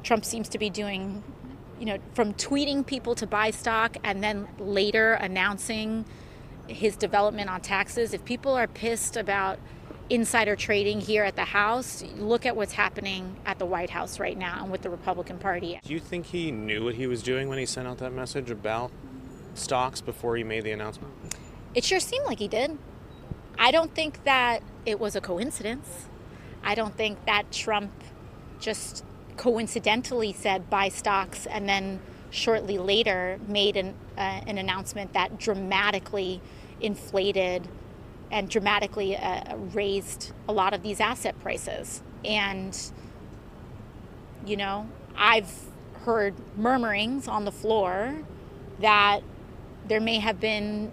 Trump seems to be doing, from tweeting people to buy stock and then later announcing his development on taxes. If people are pissed about insider trading here at the House, look at what's happening at the White House right now and with the Republican Party. Do you think he knew what he was doing when he sent out that message about stocks before he made the announcement? It sure seemed like he did. I don't think that it was a coincidence. I don't think that Trump just coincidentally said buy stocks and then shortly later made an announcement that dramatically inflated and dramatically raised a lot of these asset prices. And, I've heard murmurings on the floor that there may have been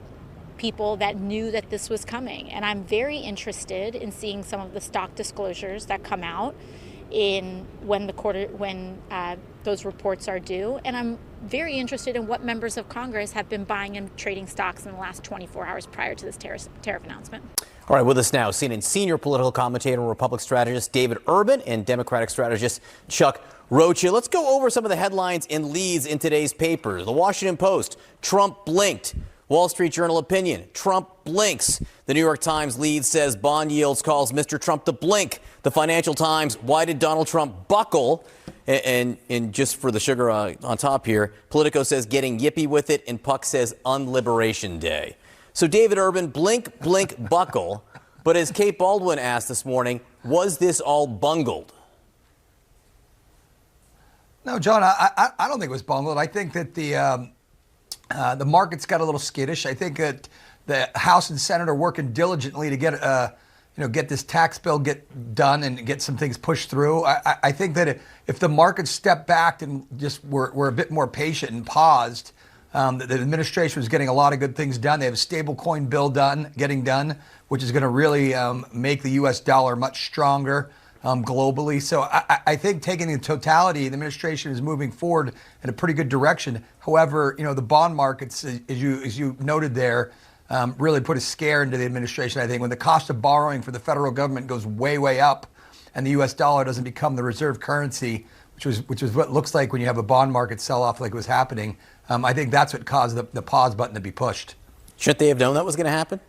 people that knew that this was coming. And I'm very interested in seeing some of the stock disclosures that come out when those reports are due. And I'm very interested in what members of Congress have been buying and trading stocks in the last 24 hours prior to this tariff announcement. All right, with us now, CNN senior political commentator and Republican strategist David Urban and Democratic strategist Chuck Rocha. Let's go over some of the headlines and leads in today's papers. The Washington Post, Trump blinked. Wall Street Journal opinion, Trump blinks. The New York Times lead says bond yields calls Mr. Trump to blink. The Financial Times, why did Donald Trump buckle? And just for the sugar on top here, Politico says getting yippy with it, and Puck says unliberation day. So David Urban, blink, blink, buckle. But as Kate Baldwin asked this morning, was this all bungled? No, John, I don't think it was bungled. I think that the markets got a little skittish. I think that the House and Senate are working diligently to get this tax bill done and get some things pushed through. I think that if the markets stepped back and just were a bit more patient and paused, the administration was getting a lot of good things done. They have a stable coin bill getting done, which is going to really make the U.S. dollar much stronger globally. So I think taking the totality, the administration is moving forward in a pretty good direction. However, the bond markets, as you noted there, really put a scare into the administration. I think when the cost of borrowing for the federal government goes way, way up and the U.S. dollar doesn't become the reserve currency, which is what it looks like when you have a bond market sell-off like it was happening, I think that's what caused the pause button to be pushed. Shouldn't they have known that was going to happen?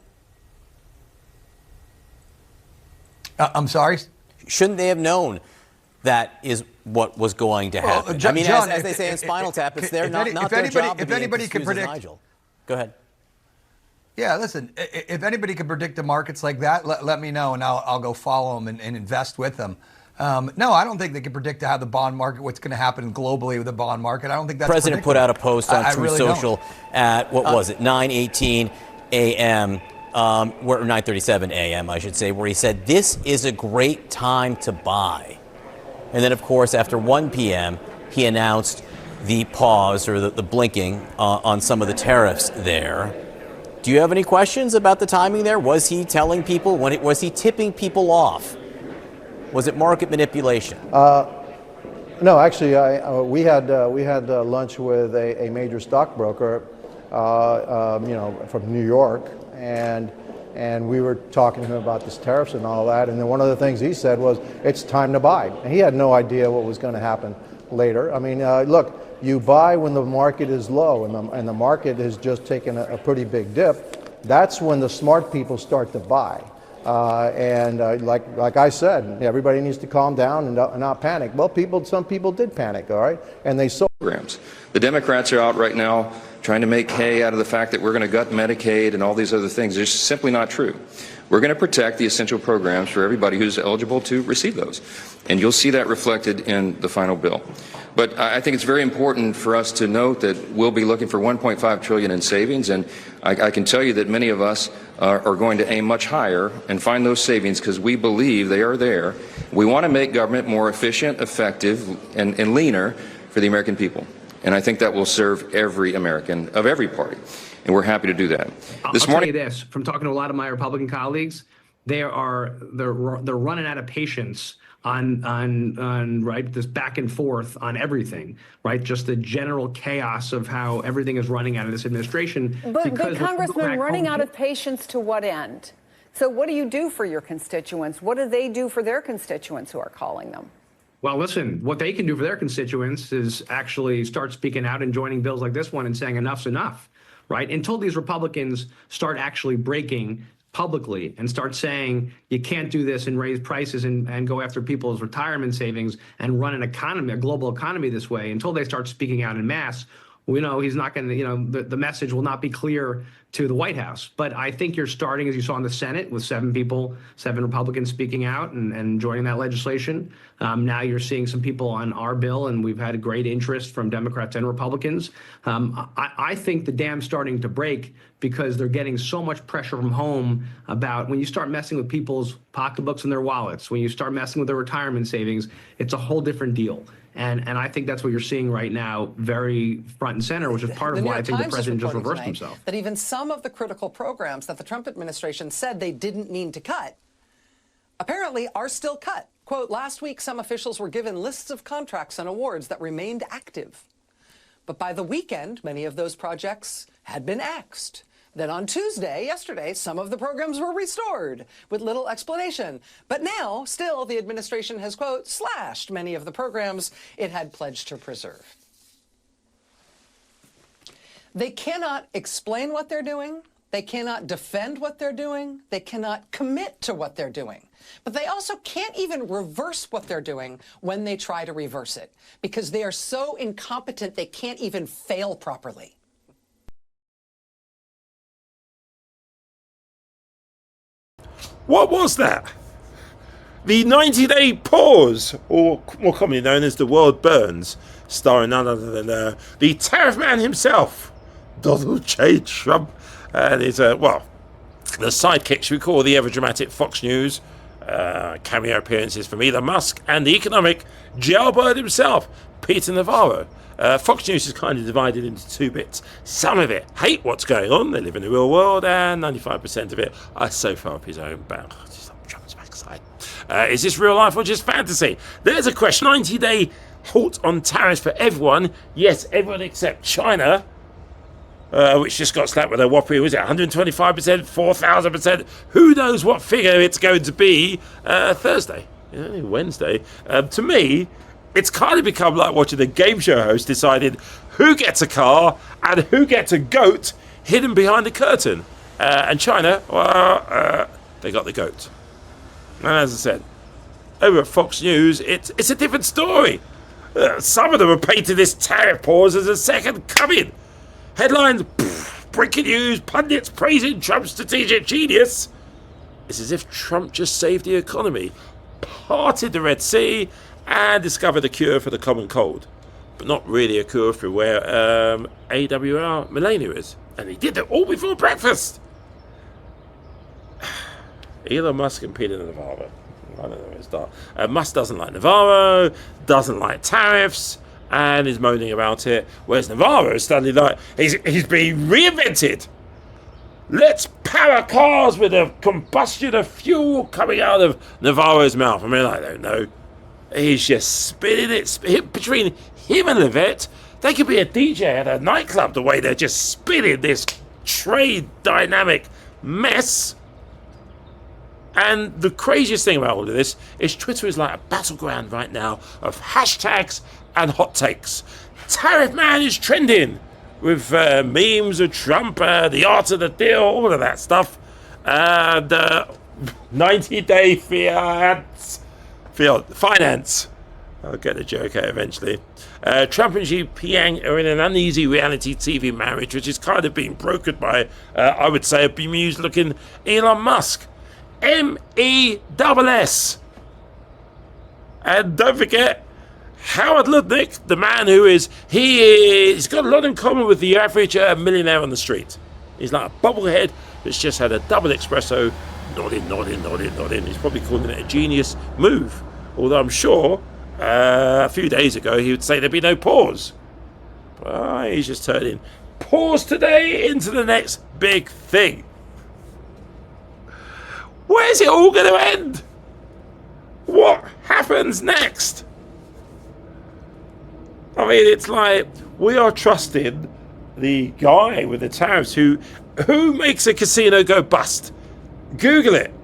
I'm sorry? Shouldn't they have known that is what was going to happen? Well, John, as they say in Spinal Tap, it's their not their job to be excused as Nigel. Go ahead. Yeah, listen, if anybody can predict the markets like that, let me know, and I'll go follow them and invest with them. No, I don't think they can predict how the bond market, what's going to happen globally with the bond market. I don't think that's The president put out a post on Truth really Social at, what was it, 9:18 a.m., or 9:37 a.m., I should say, where he said, this is a great time to buy. And then, of course, after 1 p.m., he announced the pause or the blinking on some of the tariffs there. Do you have any questions about the timing there? Was he telling people, was he tipping people off? Was it market manipulation? No, actually, we had lunch with a major stockbroker, from New York, and we were talking to him about this tariffs and all that. And then one of the things he said was, "It's time to buy." And he had no idea what was going to happen later. I mean, look, you buy when the market is low, and the market has just taken a pretty big dip. That's when the smart people start to buy. Like I said, everybody needs to calm down and not panic. Well, some people did panic, all right, and they sold programs. The Democrats are out right now trying to make hay out of the fact that we're going to gut Medicaid and all these other things. It's simply not true. We're going to protect the essential programs for everybody who's eligible to receive those, and you'll see that reflected in the final bill. But I think it's very important for us to note that we'll be looking for $1.5 trillion in savings, and I can tell you that many of us are going to aim much higher and find those savings because we believe they are there. We want to make government more efficient, effective, and leaner for the American people. And I think that will serve every American of every party, and we're happy to do that. I'll tell you this, from talking to a lot of my Republican colleagues, they're running out of patience on right, this back and forth on everything, right? Just the general chaos of how everything is running out of this administration. But Congressman, running out of patience to what end? So what do you do for your constituents? What do they do for their constituents who are calling them? Well, listen, what they can do for their constituents is actually start speaking out and joining bills like this one and saying enough's enough, right? Until these Republicans start actually breaking publicly and start saying you can't do this and raise prices and go after people's retirement savings and run an economy, a global economy this way, until they start speaking out en masse, we know he's not going to, the message will not be clear to the White House. But I think you're starting, as you saw in the Senate, with 7 Republicans speaking out and joining that legislation. Now you're seeing some people on our bill, and we've had a great interest from Democrats and Republicans. I think the dam's starting to break because they're getting so much pressure from home about when you start messing with people's pocketbooks and their wallets, when you start messing with their retirement savings, it's a whole different deal. And I think that's what you're seeing right now, very front and center, which is part of why I think the president just reversed himself. That even some of the critical programs that the Trump administration said they didn't mean to cut, apparently are still cut. Quote, last week, some officials were given lists of contracts and awards that remained active. But by the weekend, many of those projects had been axed. Then on Tuesday, yesterday, some of the programs were restored with little explanation. But now, still, the administration has, quote, slashed many of the programs it had pledged to preserve. They cannot explain what they're doing. They cannot defend what they're doing. They cannot commit to what they're doing. But they also can't even reverse what they're doing when they try to reverse it, because they are so incompetent they can't even fail properly. What was that? The 90-day pause, or more commonly known as The World Burns, starring none other than the tariff man himself, Donald J. Trump, and his, the sidekicks we call the ever-dramatic Fox News, cameo appearances from Elon Musk, and the economic jailbird himself, Peter Navarro. Fox News is kind of divided into 2 bits. Some of it hate what's going on, they live in the real world, and 95% of it are so far up his own back. Just up Trump's backside. Is this real life or just fantasy? There's a question. 90-day halt on tariffs for everyone. Yes, everyone except China, which just got slapped with a whopping, was it 125%, 4,000%? Who knows what figure it's going to be Thursday, Wednesday. To me, it's kind of become like watching a game show host deciding who gets a car and who gets a goat hidden behind a curtain. And China, they got the goat. And as I said, over at Fox News, it's a different story. Some of them are painting this tariff pause as a second coming. Headlines, breaking news, pundits praising Trump's strategic genius. It's as if Trump just saved the economy, parted the Red Sea, and discovered a cure for the common cold. But not really a cure for where AWR Melania is. And he did it all before breakfast. Elon Musk and Peter Navarro. I don't know where to start. Musk doesn't like Navarro, doesn't like tariffs, and is moaning about it. Whereas Navarro is suddenly like, he's being reinvented. Let's power cars with a combustion of fuel coming out of Navarro's mouth. I mean, I don't know. He's just spinning it. Between him and Levette, they could be a DJ at a nightclub the way they're just spinning this trade dynamic mess. And the craziest thing about all of this is Twitter is like a battleground right now of hashtags and hot takes. Tariff man is trending with memes of Trump, the art of the deal, all of that stuff. And 90-day finance. I'll get the joke out eventually. Trump and Xi Jinping are in an uneasy reality TV marriage, which is kind of being brokered by, I would say, a bemused-looking Elon Musk. MESS. And don't forget, Howard Lutnick, the man who he's got a lot in common with the average millionaire on the street. He's like a bobblehead that's just had a double espresso, nodding. He's probably calling it a genius move. Although I'm sure a few days ago he would say there'd be no pause. But he's just turning pause today into the next big thing. Where's it all going to end? What happens next? I mean, it's like we are trusting the guy with the tariffs who makes a casino go bust. Google it.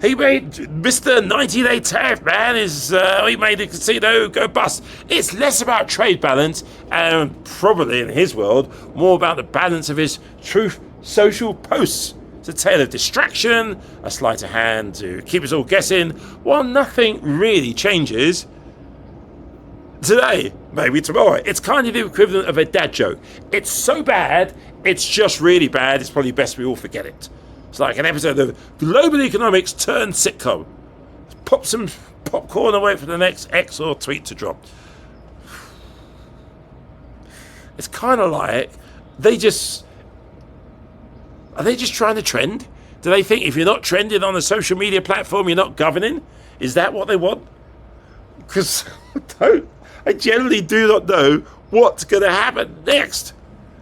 He made Mr. 90-day tariff man he made the casino go bust. It's less about trade balance and probably in his world more about the balance of his truth social posts. It's a tale of distraction, a sleight of hand to keep us all guessing, while nothing really changes today, maybe tomorrow. It's kind of the equivalent of a dad joke. It's so bad, it's just really bad. It's probably best we all forget it. It's like an episode of Global Economics turned sitcom. Pop some popcorn and wait for the next X or tweet to drop. It's kind of like are they just trying to trend? Do they think if you're not trending on a social media platform, you're not governing? Is that what they want? Because I generally do not know what's going to happen next.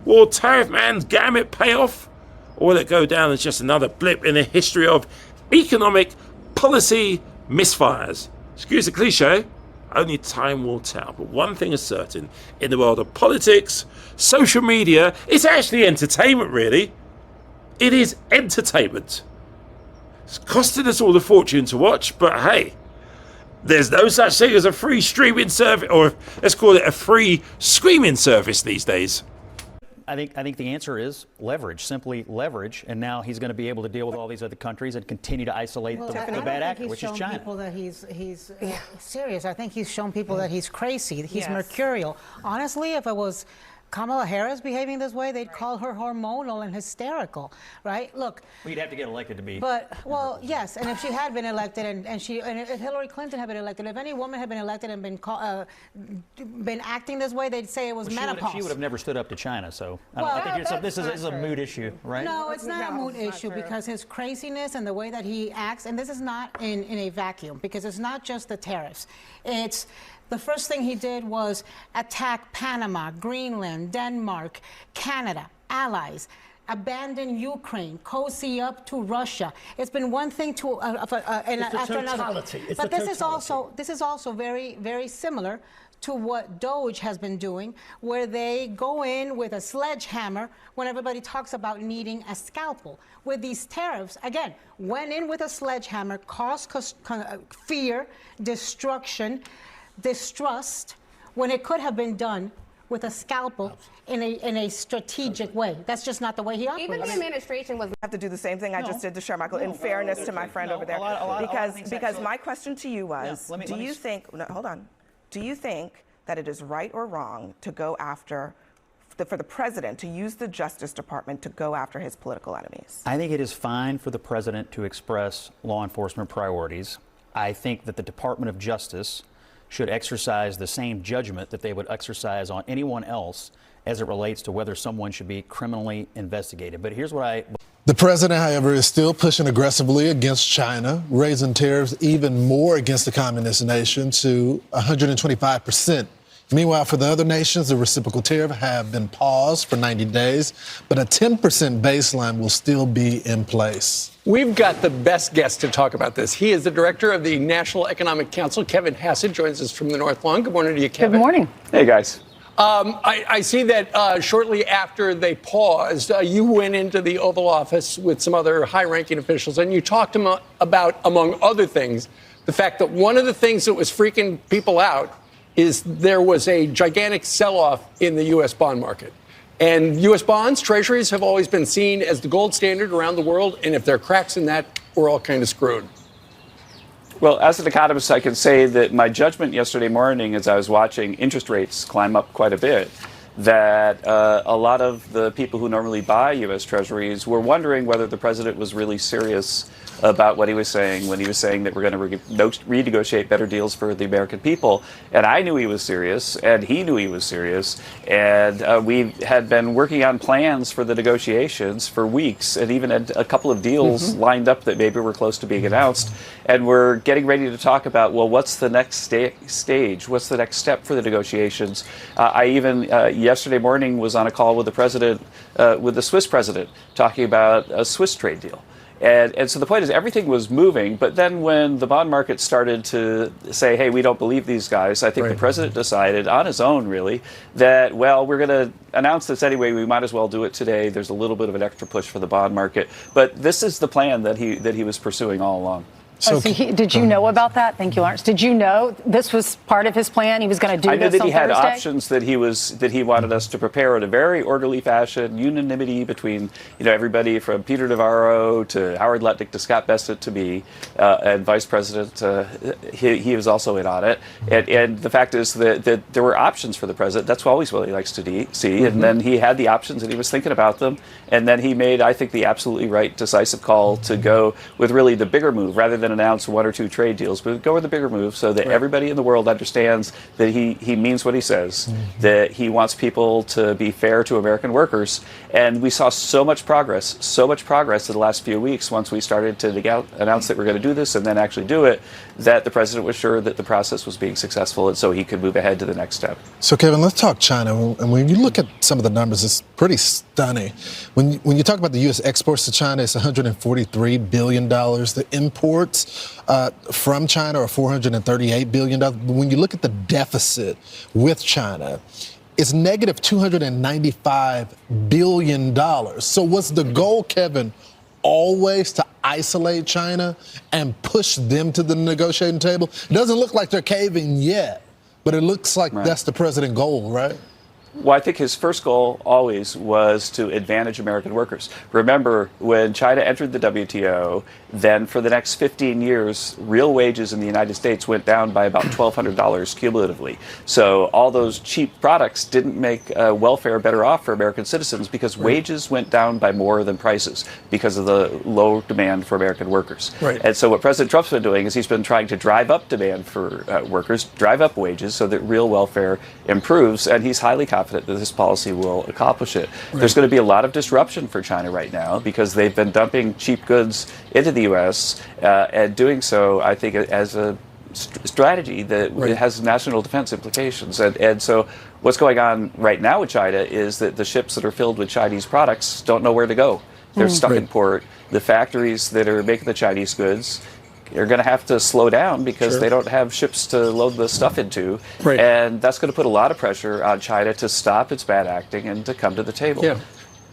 Will Tariff Man's gamut pay off? Or will it go down as just another blip in the history of economic policy misfires? Excuse the cliche, only time will tell. But one thing is certain, in the world of politics, social media, it's actually entertainment, really. It is entertainment. It's costing us all a fortune to watch, but hey, there's no such thing as a free streaming service, or let's call it a free screaming service these days. I think the answer is leverage, simply leverage, and now he's going to be able to deal with all these other countries and continue to isolate the bad actor, which is China. People that he's serious. I think he's shown people that he's crazy, he's mercurial. Honestly, if it was Kamala Harris behaving this way, they'd call her hormonal and hysterical, right? Look. Well, you'd have to get elected to be. But, well, yes, and if she had been elected and if Hillary Clinton had been elected, if any woman had been elected and been acting this way, they'd say it was menopause. She would have never stood up to China, so I think this is a mood issue, right? No, it's not a mood issue because his craziness and the way that he acts, and this is not in a vacuum, because it's not just the tariffs. It's the first thing he did was attack Panama, Greenland, Denmark, Canada, allies, abandon Ukraine, cozy up to Russia. It's been one thing to after another. But this is also very, very similar to what Doge has been doing, where they go in with a sledgehammer when everybody talks about needing a scalpel. With these tariffs, again, went in with a sledgehammer, caused fear, destruction, distrust, when it could have been done with a scalpel in a strategic way. That's just not the way he operates. Even the administration was have to do the same thing I just did to Shermichael, in fairness to my friend over there. Because my question to you was, do you think that it is right or wrong to go after, for the president to use the Justice Department to go after his political enemies? I think it is fine for the president to express law enforcement priorities. I think that the Department of Justice should exercise the same judgment that they would exercise on anyone else as it relates to whether someone should be criminally investigated. But here's what The president, however, is still pushing aggressively against China, raising tariffs even more against the communist nation to 125%. Meanwhile, for the other nations, the reciprocal tariff have been paused for 90 days, but a 10% baseline will still be in place. We've got the best guest to talk about this. He is the director of the National Economic Council. Kevin Hassett joins us from the North Lawn. Good morning to you, Kevin. Good morning. Hey, guys. I see that shortly after they paused, you went into the Oval Office with some other high-ranking officials, and you talked about, among other things, the fact that one of the things that was freaking people out is there was a gigantic sell-off in the U.S. bond market. And U.S. bonds, treasuries, have always been seen as the gold standard around the world, and if there are cracks in that, we're all kind of screwed. Well, as an economist, I can say that my judgment yesterday morning as I was watching interest rates climb up quite a bit, that a lot of the people who normally buy U.S. treasuries were wondering whether the president was really serious about what he was saying when he was saying that we're going to renegotiate better deals for the American people. And I knew he was serious, and he knew he was serious. And we had been working on plans for the negotiations for weeks, and even had a couple of deals lined up that maybe were close to being announced. And we're getting ready to talk about, well, what's the next stage? What's the next step for the negotiations? I even yesterday morning was on a call with the president, with the Swiss president, talking about a Swiss trade deal. And so the point is everything was moving, but then when the bond market started to say, hey, we don't believe these guys, I think the president decided on his own, really, that, well, we're going to announce this anyway, we might as well do it today. There's a little bit of an extra push for the bond market. But this is the plan that he was pursuing all along. So did you know about that? Thank you, Lawrence. Did you know this was part of his plan? He was going to do I this knew that on he had Thursday? options that he wanted us to prepare in a very orderly fashion, unanimity between everybody from Peter Navarro to Howard Lutnick to Scott Bessent to me, and Vice President. He was also in on it, and the fact is that there were options for the president. That's always what he likes to see, and then he had the options and he was thinking about them, and then he made, I think, the absolutely right, decisive call to go with really the bigger move rather than announce one or two trade deals, but go with the bigger move so that everybody in the world understands that he means what he says, that he wants people to be fair to American workers. And we saw so much progress in the last few weeks once we started to announce that we're going to do this and then actually do it, that the president was sure that the process was being successful and so he could move ahead to the next step. So, Kevin, let's talk China. And when you look at some of the numbers, it's pretty stunning. When you talk about the U.S. exports to China, it's $143 billion. The imports from China are $438 billion. But when you look at the deficit with China, it's negative $295 billion. So what's the goal, Kevin, always to isolate China and push them to the negotiating table? It doesn't look like they're caving yet, but it looks like that's the president's goal, right? Well, I think his first goal always was to advantage American workers. Remember, when China entered the WTO, then for the next 15 years, real wages in the United States went down by about $1,200 cumulatively. So all those cheap products didn't make welfare better off for American citizens because wages went down by more than prices because of the low demand for American workers. Right. And so what President Trump's been doing is he's been trying to drive up demand for workers, drive up wages so that real welfare improves, and he's highly confident that this policy will accomplish it. Right. There's going to be a lot of disruption for China right now because they've been dumping cheap goods into the U.S. And doing so, I think, as a strategy that has national defense implications. And so what's going on right now with China is that the ships that are filled with Chinese products don't know where to go. They're stuck in port. The factories that are making the Chinese goods are going to have to slow down because they don't have ships to load the stuff into. Right. And that's going to put a lot of pressure on China to stop its bad acting and to come to the table. Yeah.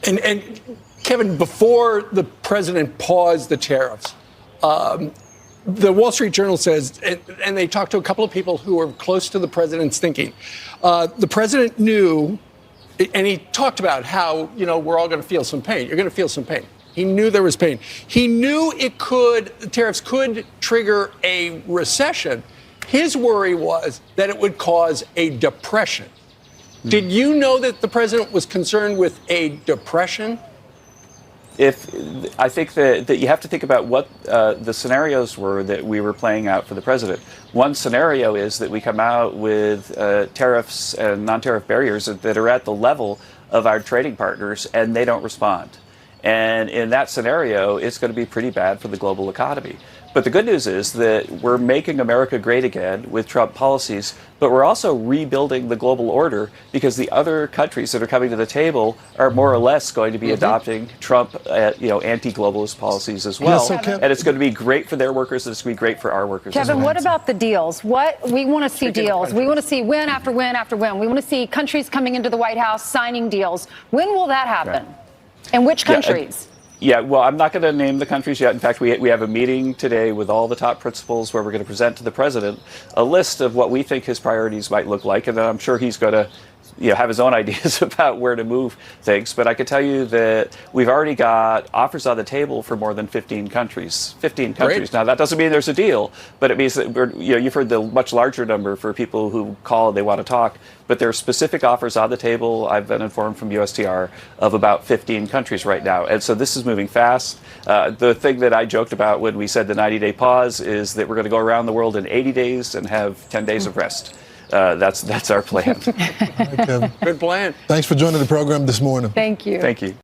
And Kevin, before the president paused the tariffs, the Wall Street Journal says, and they talked to a couple of people who are close to the president's thinking, the president knew, and he talked about how, we're all going to feel some pain. You're going to feel some pain. He knew there was pain. He knew the tariffs could trigger a recession. His worry was that it would cause a depression. Did you know that the president was concerned with a depression? I think that you have to think about what the scenarios were that we were playing out for the president. One scenario is that we come out with tariffs and non-tariff barriers that are at the level of our trading partners and they don't respond. And in that scenario, it's going to be pretty bad for the global economy. But the good news is that we're making America great again with Trump policies, but we're also rebuilding the global order because the other countries that are coming to the table are more or less going to be adopting Trump, anti-globalist policies as well. And it's going to be great for their workers, and it's going to be great for our workers as well. Kevin, what about the deals? We want to see deals. We want to see win after win after win. We want to see countries coming into the White House signing deals. When will that happen? Right. And which countries? Well, I'm not going to name the countries yet. In fact, we have a meeting today with all the top principals where we're going to present to the president a list of what we think his priorities might look like, and then I'm sure he's going to have his own ideas about where to move things. But I can tell you that we've already got offers on the table for more than 15 countries. 15 countries. Great. Now, that doesn't mean there's a deal, but it means that you've heard the much larger number for people who call and they want to talk. But there are specific offers on the table, I've been informed from USTR, of about 15 countries right now. And so this is moving fast. The thing that I joked about when we said the 90-day pause is that we're going to go around the world in 80 days and have 10 days of rest. That's our plan. Good plan. Thanks for joining the program this morning. Thank you. Thank you.